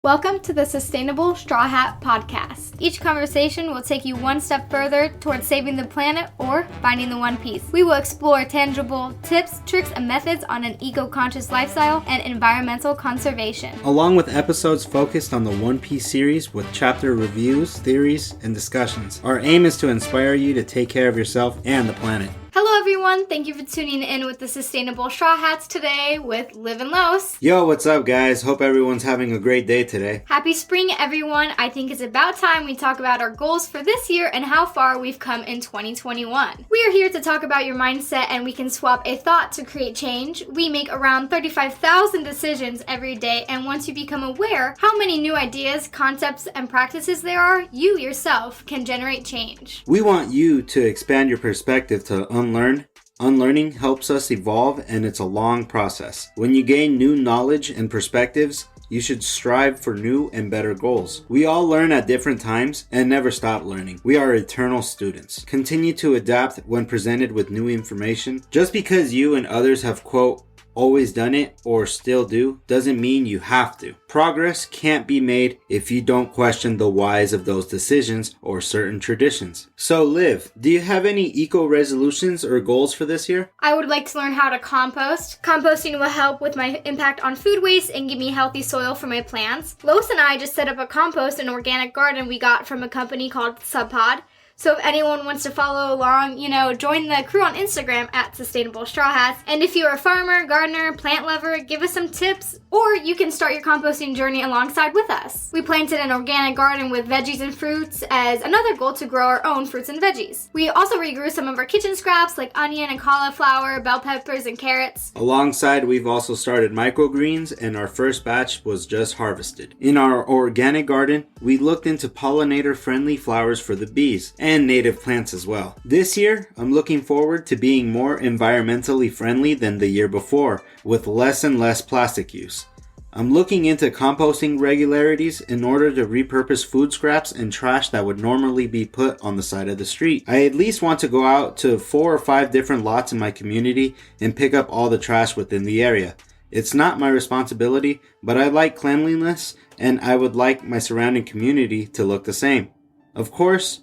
Welcome to the Sustainable Strawhat podcast. Each conversation will take you one step further towards saving the planet or finding the one piece. We will explore tangible tips, tricks, and methods on an eco-conscious lifestyle and environmental conservation. Along with episodes focused on the One Piece series with chapter reviews, theories, and discussions. Our aim is to inspire you to take care of yourself and the planet. Hello everyone, thank you for tuning in with the Sustainable Strawhats today with Liv and Los. Yo, what's up guys? Hope everyone's having a great day today. Happy spring everyone. I think it's about time we talk about our goals for this year and how far we've come in 2021. We are here to talk about your mindset and we can swap a thought to create change. We make around 35,000 decisions every day, and once you become aware how many new ideas, concepts, and practices there are, you yourself can generate change. We want you to expand your perspective to unlearn. Unlearning helps us evolve, and it's a long process. When you gain new knowledge and perspectives, you should strive for new and better goals. We all learn at different times and never stop learning. We are eternal students. Continue to adapt when presented with new information. Just because you and others have, quote, always done it or still do doesn't mean you have to. Progress can't be made if you don't question the whys of those decisions or certain traditions. So Liv, do you have any eco resolutions or goals for this year? I would like to learn how to compost. Composting will help with my impact on food waste and give me healthy soil for my plants. Los and I just set up a compost and organic garden we got from a company called Subpod. So if anyone wants to follow along, join the crew on Instagram at Sustainable Strawhats. And if you're a farmer, gardener, plant lover, give us some tips, or you can start your composting journey alongside with us. We planted an organic garden with veggies and fruits as another goal to grow our own fruits and veggies. We also regrew some of our kitchen scraps like onion and cauliflower, bell peppers, and carrots. Alongside, we've also started microgreens, and our first batch was just harvested. In our organic garden, we looked into pollinator-friendly flowers for the bees and native plants as well. This year, I'm looking forward to being more environmentally friendly than the year before, with less and less plastic use. I'm looking into composting regularities in order to repurpose food scraps and trash that would normally be put on the side of the street. I at least want to go out to 4 or 5 different lots in my community and pick up all the trash within the area. It's not my responsibility, but I like cleanliness and I would like my surrounding community to look the same. Of course,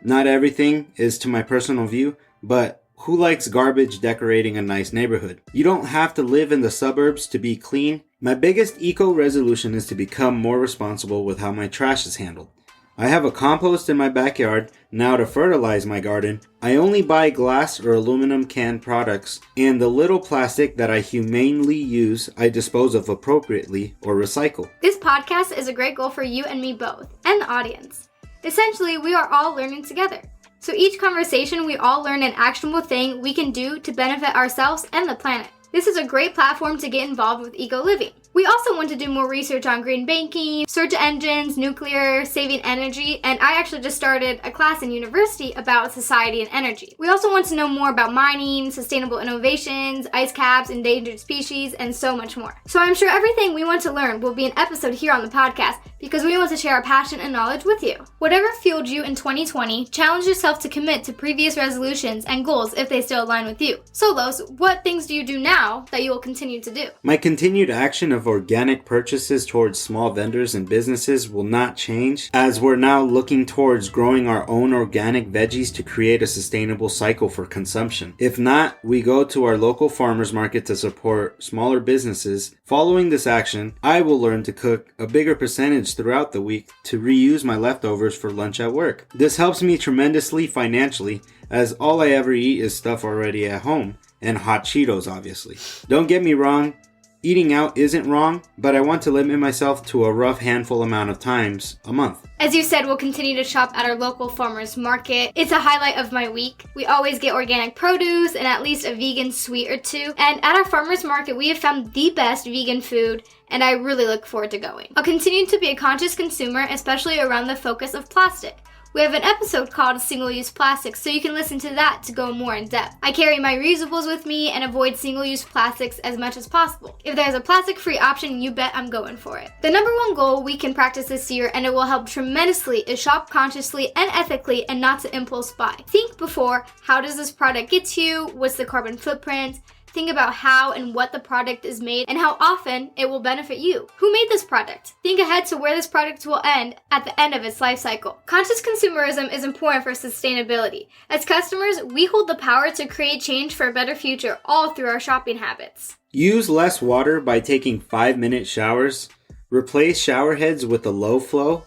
not everything is to my personal view, but who likes garbage decorating a nice neighborhood? You don't have to live in the suburbs to be clean. My biggest eco resolution is to become more responsible with how my trash is handled. I have a compost in my backyard now to fertilize my garden. I only buy glass or aluminum canned products, and the little plastic that I humanely use, I dispose of appropriately or recycle. This podcast is a great goal for you and me both, and the audience. Essentially, we are all learning together. So each conversation, we all learn an actionable thing we can do to benefit ourselves and the planet. This is a great platform to get involved with eco living. We also want to do more research on green banking, search engines, nuclear, saving energy, and I actually just started a class in university about society and energy. We also want to know more about mining, sustainable innovations, ice caps, endangered species, and so much more. So I'm sure everything we want to learn will be an episode here on the podcast because we want to share our passion and knowledge with you. Whatever fueled you in 2020, challenge yourself to commit to previous resolutions and goals if they still align with you. So Los, what things do you do now that you will continue to do? My continued action of organic purchases towards small vendors and businesses will not change, as we're now looking towards growing our own organic veggies to create a sustainable cycle for consumption. If not, we go to our local farmers market to support smaller businesses. Following this action, I will learn to cook a bigger percentage throughout the week to reuse my leftovers for lunch at work. This helps me tremendously financially, as all I ever eat is stuff already at home, and hot Cheetos obviously. Don't get me wrong, eating out isn't wrong, but I want to limit myself to a rough handful amount of times a month. As you said, we'll continue to shop at our local farmers market. It's a highlight of my week. We always get organic produce and at least a vegan sweet or two. And at our farmers market, we have found the best vegan food, and I really look forward to going. I'll continue to be a conscious consumer, especially around the focus of plastic. We have an episode called Single-Use Plastics, so you can listen to that to go more in depth. I carry my reusables with me and avoid single-use plastics as much as possible. If there's a plastic-free option, you bet I'm going for it. The number one goal we can practice this year, and it will help tremendously, is shop consciously and ethically and not to impulse buy. Think before, how does this product get to you? What's the carbon footprint? Think about how and what the product is made and how often it will benefit you. Who made this product? Think ahead to where this product will end at the end of its life cycle. Conscious consumerism is important for sustainability. As customers, we hold the power to create change for a better future all through our shopping habits. Use less water by taking 5-minute showers. Replace shower heads with a low flow.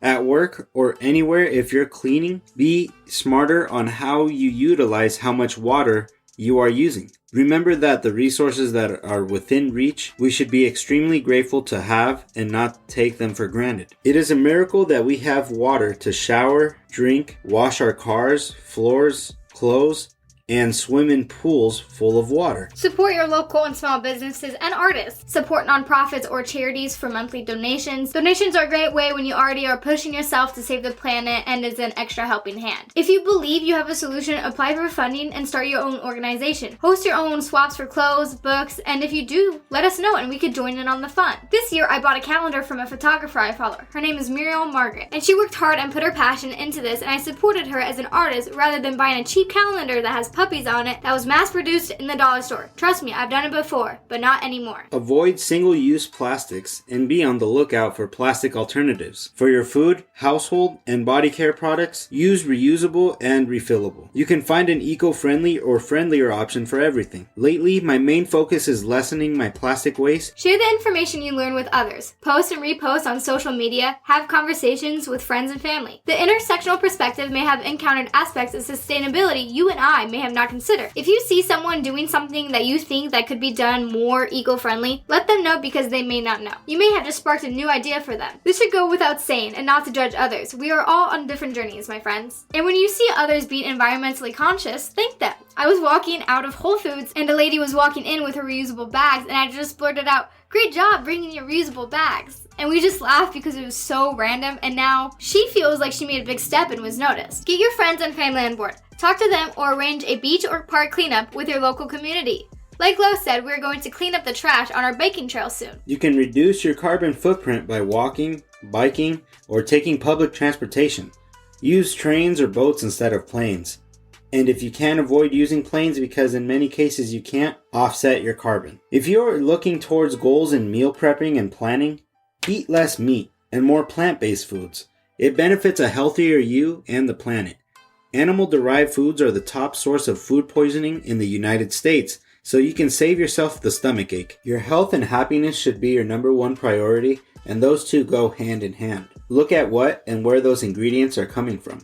At work or anywhere if you're cleaning, be smarter on how you utilize how much water you are using. Remember that the resources that are within reach, we should be extremely grateful to have and not take them for granted. It is a miracle that we have water to shower, drink, wash our cars, floors, clothes, and swim in pools full of water. Support your local and small businesses and artists. Support nonprofits or charities for monthly donations. Donations are a great way when you already are pushing yourself to save the planet and is an extra helping hand. If you believe you have a solution, apply for funding and start your own organization. Host your own swaps for clothes, books, and if you do, let us know and we could join in on the fun. This year, I bought a calendar from a photographer I follow. Her name is Muriel Margaret, and she worked hard and put her passion into this, and I supported her as an artist rather than buying a cheap calendar that has puppies on it that was mass-produced in the dollar store. Trust me, I've done it before, but not anymore. Avoid single-use plastics and be on the lookout for plastic alternatives. For your food, household, and body care products, use reusable and refillable. You can find an eco-friendly or friendlier option for everything. Lately, my main focus is lessening my plastic waste. Share the information you learn with others. Post and repost on social media. Have conversations with friends and family. The intersectional perspective may have encountered aspects of sustainability you and I may have not considered. If you see someone doing something that you think that could be done more eco-friendly, let them know because they may not know. You may have just sparked a new idea for them. This should go without saying and not to judge others. We are all on different journeys, my friends. And when you see others being environmentally conscious, thank them. I was walking out of Whole Foods and a lady was walking in with her reusable bags and I just blurted out, "Great job bringing your reusable bags." And we just laughed because it was so random, and now she feels like she made a big step and was noticed. Get your friends and family on board. Talk to them or arrange a beach or park cleanup with your local community. Like Lo said, we're going to clean up the trash on our biking trail soon. You can reduce your carbon footprint by walking, biking, or taking public transportation. Use trains or boats instead of planes. And if you can avoid using planes because in many cases you can't, offset your carbon. If you're looking towards goals in meal prepping and planning, eat less meat and more plant-based foods. It benefits a healthier you and the planet. Animal-derived foods are the top source of food poisoning in the United States, so you can save yourself the stomachache. Your health and happiness should be your number one priority, and those two go hand in hand. Look at what and where those ingredients are coming from.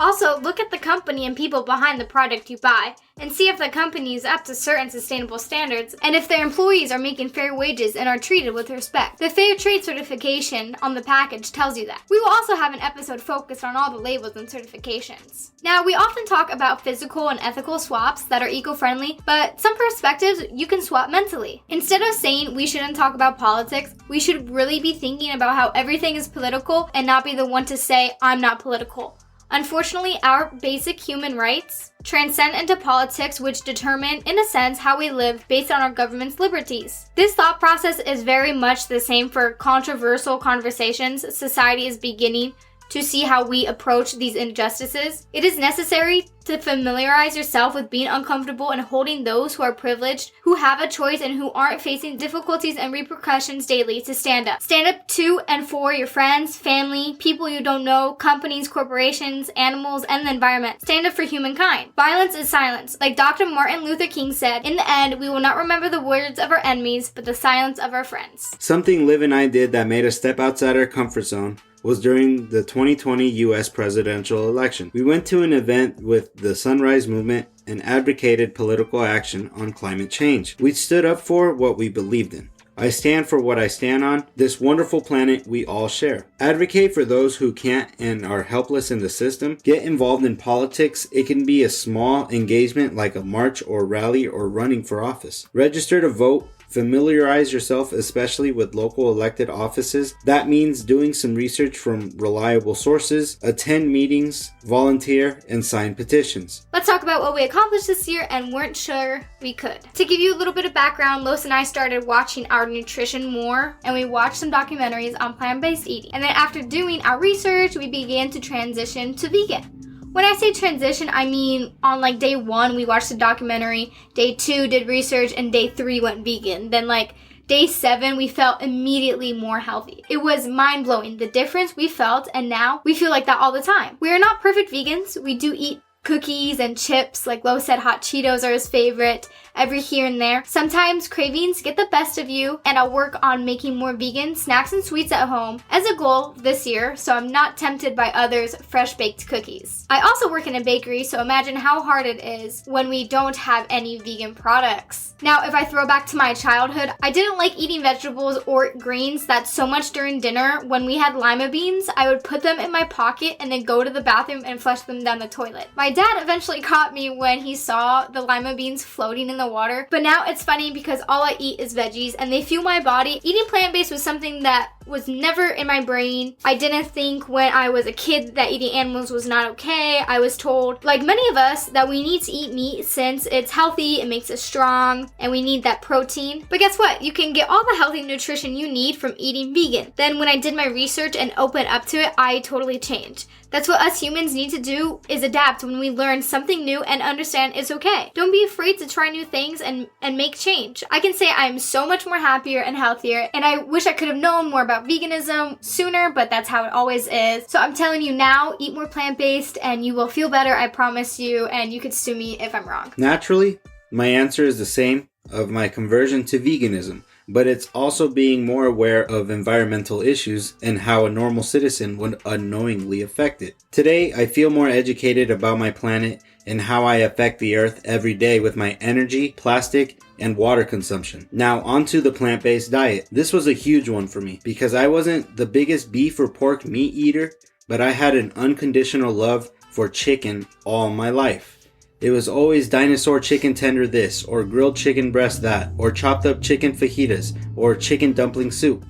Also, look at the company and people behind the product you buy and see if the company is up to certain sustainable standards and if their employees are making fair wages and are treated with respect. The Fair Trade certification on the package tells you that. We will also have an episode focused on all the labels and certifications. Now, we often talk about physical and ethical swaps that are eco-friendly, but some perspectives you can swap mentally. Instead of saying we shouldn't talk about politics, we should really be thinking about how everything is political and not be the one to say, "I'm not political." Unfortunately, our basic human rights transcend into politics, which determine, in a sense, how we live based on our government's liberties. This thought process is very much the same for controversial conversations society is beginning to see how we approach these injustices. It is necessary to familiarize yourself with being uncomfortable and holding those who are privileged, who have a choice, and who aren't facing difficulties and repercussions daily to stand up. Stand up to and for your friends, family, people you don't know, companies, corporations, animals, and the environment. Stand up for humankind. Violence is silence. Like Dr. Martin Luther King said, in the end, we will not remember the words of our enemies, but the silence of our friends. Something Liv and I did that made us step outside our comfort zone was during the 2020 U.S. presidential election. We went to an event with the Sunrise Movement and advocated political action on climate change. We stood up for what we believed in. I stand for what I stand on, this wonderful planet we all share. Advocate for those who can't and are helpless in the system. Get involved in politics. It can be a small engagement like a march or rally or running for office. Register to vote. Familiarize yourself especially with local elected offices. That means doing some research from reliable sources, attend meetings, volunteer, and sign petitions. Let's talk about what we accomplished this year and weren't sure we could. To give you a little bit of background, Los and I started watching our nutrition more, and we watched some documentaries on plant-based eating. And then after doing our research, we began to transition to vegan. When I say transition, I mean on like day 1, we watched the documentary, day 2 did research, and day 3 went vegan. Then like day 7, we felt immediately more healthy. It was mind-blowing, the difference we felt, and now we feel like that all the time. We are not perfect vegans. We do eat cookies and chips, like Lo said, hot Cheetos are his favorite, every here and there. Sometimes cravings get the best of you, and I'll work on making more vegan snacks and sweets at home as a goal this year, so I'm not tempted by others' fresh-baked cookies. I also work in a bakery, so imagine how hard it is when we don't have any vegan products. Now, if I throw back to my childhood, I didn't like eating vegetables or greens that so much during dinner. When we had lima beans, I would put them in my pocket and then go to the bathroom and flush them down the toilet. My dad eventually caught me when he saw the lima beans floating in the water, but now it's funny because all I eat is veggies and they fuel my body. Eating plant-based was something that was never in my brain. I didn't think when I was a kid that eating animals was not okay. I was told, like many of us, that we need to eat meat since it's healthy, it makes us strong, and we need that protein. But guess what? You can get all the healthy nutrition you need from eating vegan. Then when I did my research and opened up to it, I totally changed. That's what us humans need to do, is adapt when we learn something new and understand it's okay. Don't be afraid to try new things and make change. I can say I'm so much more happier and healthier, and I wish I could have known more about veganism sooner, but that's how it always is. So I'm telling you now, eat more plant-based and you will feel better, I promise you, and you could sue me if I'm wrong. Naturally, my answer is the same of my conversion to veganism, but it's also being more aware of environmental issues and how a normal citizen would unknowingly affect it. Today, I feel more educated about my planet and how I affect the earth every day with my energy, plastic, and water consumption. Now, onto the plant-based diet. This was a huge one for me because I wasn't the biggest beef or pork meat eater, but I had an unconditional love for chicken all my life. It was always dinosaur chicken tender this, or grilled chicken breast that, or chopped up chicken fajitas, or chicken dumpling soup.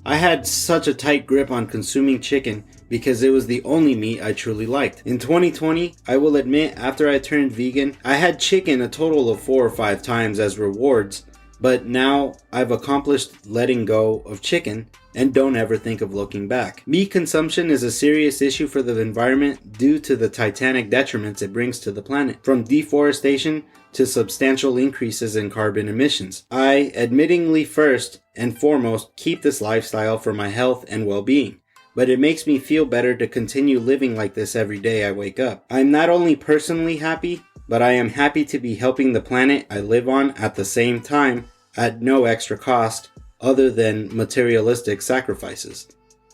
I had such a tight grip on consuming chicken because it was the only meat I truly liked. In 2020, I will admit, after I turned vegan, I had chicken a total of 4 or 5 times as rewards, but now I've accomplished letting go of chicken and don't ever think of looking back. Meat consumption is a serious issue for the environment due to the titanic detriments it brings to the planet, from deforestation to substantial increases in carbon emissions. I, admittingly first and foremost, keep this lifestyle for my health and well-being, but it makes me feel better to continue living like this every day I wake up. I'm not only personally happy, but I am happy to be helping the planet I live on at the same time at no extra cost other than materialistic sacrifices.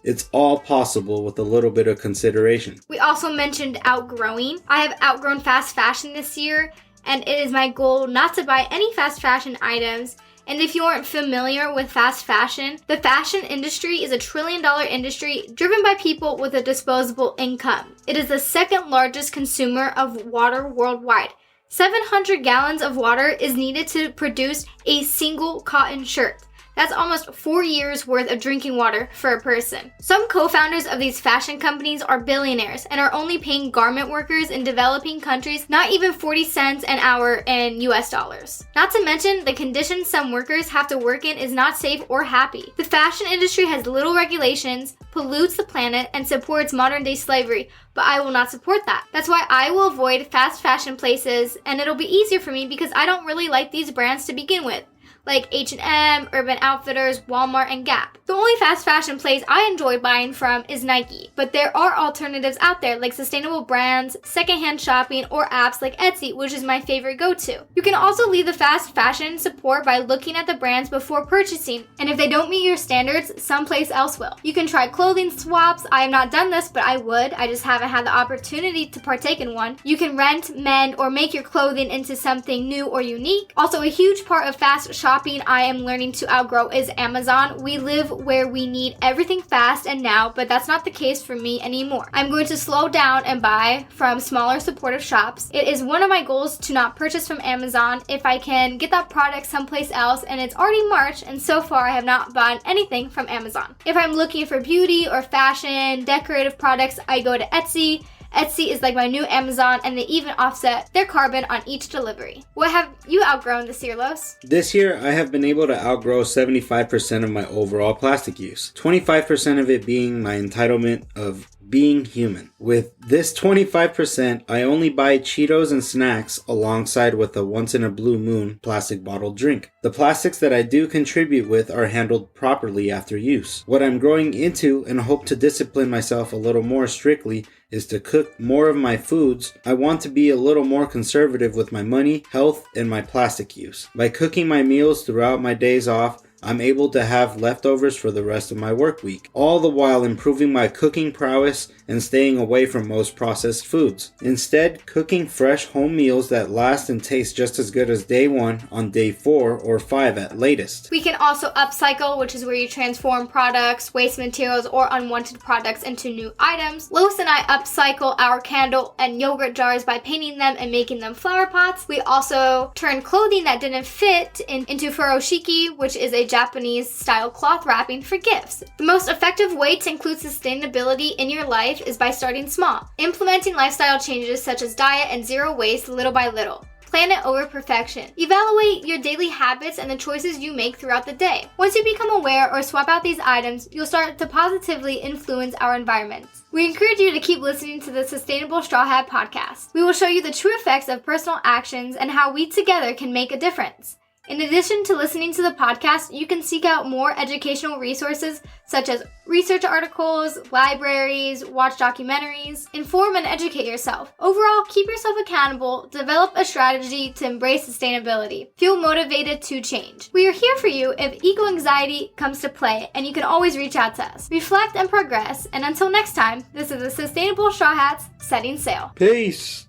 It's all possible with a little bit of consideration. We also mentioned outgrowing. I have outgrown fast fashion this year, and it is my goal not to buy any fast fashion items. And if you aren't familiar with fast fashion, the fashion industry is a $1 trillion industry driven by people with a disposable income. It is the second largest consumer of water worldwide. 700 gallons of water is needed to produce a single cotton shirt. That's almost 4 years worth of drinking water for a person. Some co-founders of these fashion companies are billionaires and are only paying garment workers in developing countries not even 40 cents an hour in US dollars. Not to mention, the conditions some workers have to work in is not safe or happy. The fashion industry has little regulations, pollutes the planet, and supports modern day slavery, but I will not support that. That's why I will avoid fast fashion places, and it'll be easier for me because I don't really like these brands to begin with, like H&M, Urban Outfitters, Walmart, and Gap. The only fast fashion place I enjoy buying from is Nike, but there are alternatives out there like sustainable brands, secondhand shopping, or apps like Etsy, which is my favorite go-to. You can also leave the fast fashion support by looking at the brands before purchasing, and if they don't meet your standards, someplace else will. You can try clothing swaps. I have not done this, but I would. I just haven't had the opportunity to partake in one. You can rent, mend, or make your clothing into something new or unique. Also, a huge part of fast shopping I am learning to outgrow is Amazon. We live where we need everything fast and now, but that's not the case for me anymore. I'm going to slow down and buy from smaller supportive shops. It is one of my goals to not purchase from Amazon if I can get that product someplace else, and it's already March, and so far I have not bought anything from Amazon. If I'm looking for beauty or fashion, decorative products, I go to Etsy. Etsy is like my new Amazon, and they even offset their carbon on each delivery. What have you outgrown this year, Los? This year, I have been able to outgrow 75% of my overall plastic use. 25% of it being my entitlement of being human. With this 25%, I only buy Cheetos and snacks alongside with a once-in-a-blue-moon plastic bottle drink. The plastics that I do contribute with are handled properly after use. What I'm growing into and hope to discipline myself a little more strictly is to cook more of my foods. I want to be a little more conservative with my money, health, and my plastic use. By cooking my meals throughout my days off, I'm able to have leftovers for the rest of my work week, all the while improving my cooking prowess and staying away from most processed foods. Instead, cooking fresh home meals that last and taste just as good as day 1 on day 4 or 5 at latest. We can also upcycle, which is where you transform products, waste materials, or unwanted products into new items. Los and I upcycle our candle and yogurt jars by painting them and making them flower pots. We also turn clothing that didn't fit into furoshiki, which is a Japanese style cloth wrapping for gifts. The most effective way to include sustainability in your life is by starting small, implementing lifestyle changes such as diet and zero waste little by little. Planet over perfection. Evaluate your daily habits and the choices you make throughout the day. Once you become aware or swap out these items, you'll start to positively influence our environment. We encourage you to keep listening to the Sustainable Strawhat podcast. We will show you the true effects of personal actions and how we together can make a difference. In addition to listening to the podcast, you can seek out more educational resources such as research articles, libraries, watch documentaries, inform and educate yourself. Overall, keep yourself accountable, develop a strategy to embrace sustainability. Feel motivated to change. We are here for you if eco-anxiety comes to play, and you can always reach out to us. Reflect and progress, and until next time, this is the Sustainable Strawhats setting sail. Peace!